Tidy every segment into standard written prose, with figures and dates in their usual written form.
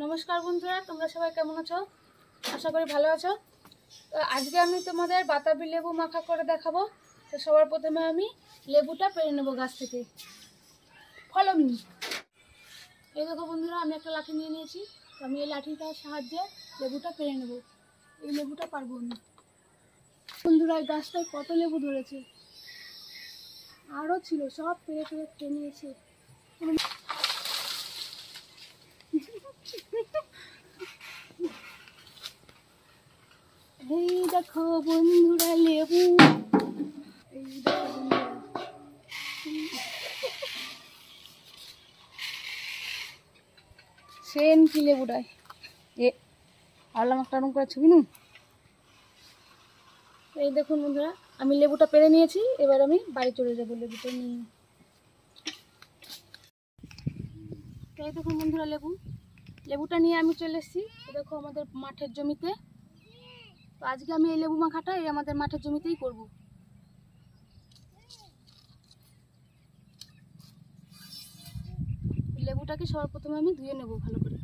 नमस्कार बंधुरा তোমরা সবাই কেমন আছো আশা করি ভালো আছো। তো আজকে আমি তোমাদের বাতাবি লেবু মাখা করে দেখাবো। তো সবার প্রথমে আমি লেবুটা পেড়ে নেব গাছ থেকে। Follow me. এই দেখো বন্ধুরা আমি একটা লাঠি নিয়ে নিয়েছি। তো আমি এই লাঠিটার সাহায্যে লেবুটা পেড়ে নেব। এই লেবুটা পারবো আমি। বন্ধুরা এই গাছটায় কত লেবু ধরেছে, আরও ছিল, সব পেড়ে পেড়ে খেয়ে নিয়েছে। এই দেখো বন্ধুরা লেবু, এই দেখো বন্ধুরা সেন কি লেবুটাই এ আলাম একটা রকম করে ছবি নু। এই দেখুন বন্ধুরা আমি লেবুটা পেড়ে নিয়েছি, এবার আমি বাড়ি চলে যাবো লেবুটা নিয়ে। এই দেখুন বন্ধুরা লেবুটা নিয়ে আমি চলে এসেছি। দেখো আমাদের মাঠের জমিতে। তো আজকে আমি এই লেবু মাখাটা এই আমাদের মাঠের জমিতেই করব। লেবুটাকে সবার প্রথমে আমি ধুয়ে নেব ভালো করে।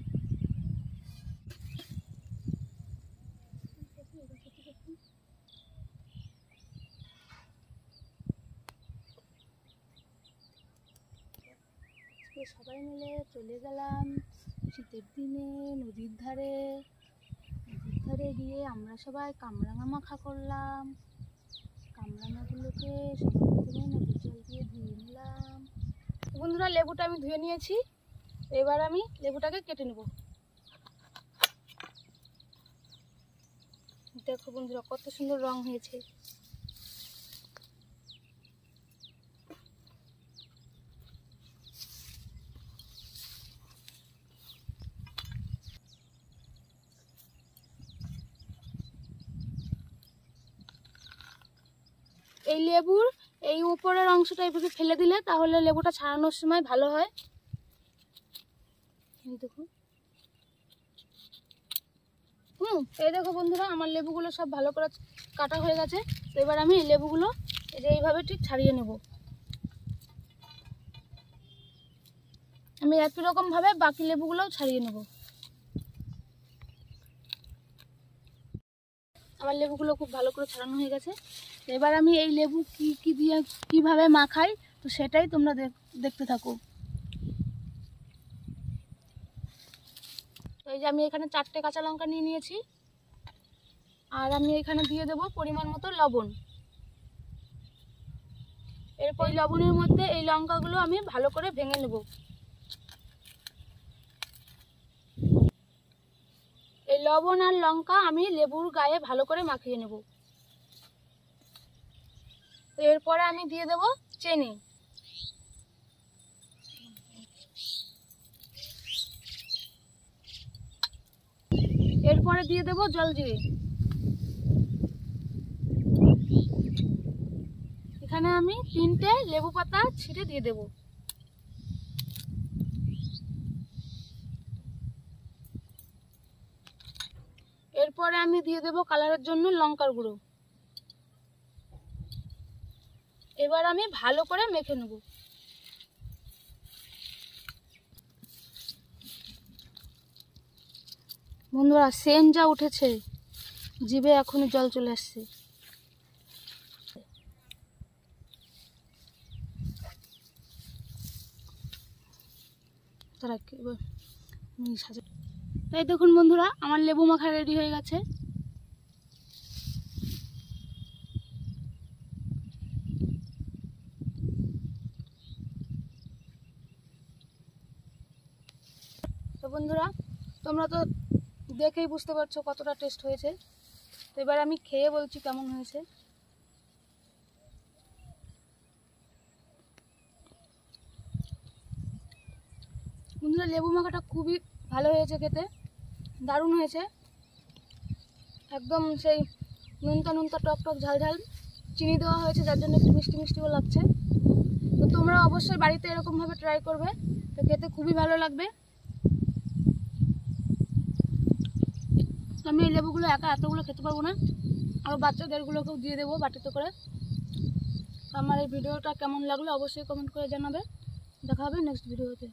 সবাই মিলে চলে গেলাম শীতের দিনে নদীর ধারে গিয়ে আমরা সবাই কামরাঙা মাখা করলাম। কামরাঙাগুলোকে সবার প্রথমে নদীর জল দিয়ে ধুয়ে নিলাম। বন্ধুরা লেবুটা আমি ধুয়ে নিয়েছি, এবার আমি লেবুটাকে কেটে নেব। দেখো বন্ধুরা কত সুন্দর রং হয়েছে। এই লেবুর এই উপরের অংশটা এইভাবে ফেলে দিলে তাহলে লেবুটা ছাড়ানোর সময় ভালো হয়। দেখো এই দেখো বন্ধুরা আমার লেবুগুলো সব ভালো করে কাটা হয়ে গেছে। তো এবার আমি এই লেবুগুলো এইভাবে ঠিক ছাড়িয়ে নেব। আমি একই রকম ভাবে বাকি লেবুগুলোও ছাড়িয়ে নেব। আমার লেবুগুলো খুব ভালো করে ছাড়ানো হয়ে গেছে। এবার আমি এই লেবু কি দিয়ে কিভাবে মাখাই তো সেটাই তোমরা দেখতে থাকো। তো এই যে আমি এখানে 4টে কাঁচা লঙ্কা নিয়ে নিয়েছি, আর আমি এখানে দিয়ে দেব পরিমাণ মতো লবণ। এরপর এই লবণের মধ্যে এই লঙ্কাগুলো আমি ভালো করে ভেঙে নেব। এই লবণ আর লঙ্কা আমি লেবুর গায়ে ভালো করে মাখিয়ে নেব। তো এরপরে আমি দিয়ে দেব চিনি। এরপরে দিয়ে দেব জলজিরে। এখানে আমি 3টে লেবু পাতা ছিঁড়ে দিয়ে দেব। এরপরে আমি দিয়ে দেব কালারের জন্য লঙ্কার গুঁড়ো। এবার আমি ভালো করে মেখে নেব। বন্ধুরা সেন্ট যা উঠেছে, জিভে এখনই জল চলে আসছে। তাই দেখুন বন্ধুরা আমার লেবু মাখা রেডি হয়ে গেছে। তো বন্ধুরা তোমরা তো দেখেই বুঝতে পারছো কতটা টেস্ট হয়েছে। তো এবার আমি খেয়ে বলছি কেমন হয়েছে। বন্ধুরা লেবু মাখাটা খুবই ভালো হয়েছে, খেতে দারুণ হয়েছে। একদম সেই নুনতা টক টক ঝাল ঝাল চিনি দেওয়া হয়েছে, যার জন্য একটু মিষ্টি মিষ্টিও লাগছে। তো তোমরা অবশ্যই বাড়িতে এরকমভাবে ট্রাই করবে, তো খেতে খুবই ভালো লাগবে। আমি এই লেবুগুলো একা এতগুলো খেতে পারবো না, আরও বাচ্চাদেরগুলোকেও দিয়ে দেবো বাটিতে করে। আমার এই ভিডিওটা কেমন লাগলো অবশ্যই কমেন্ট করে জানাবে। দেখা হবে নেক্সট ভিডিওতে।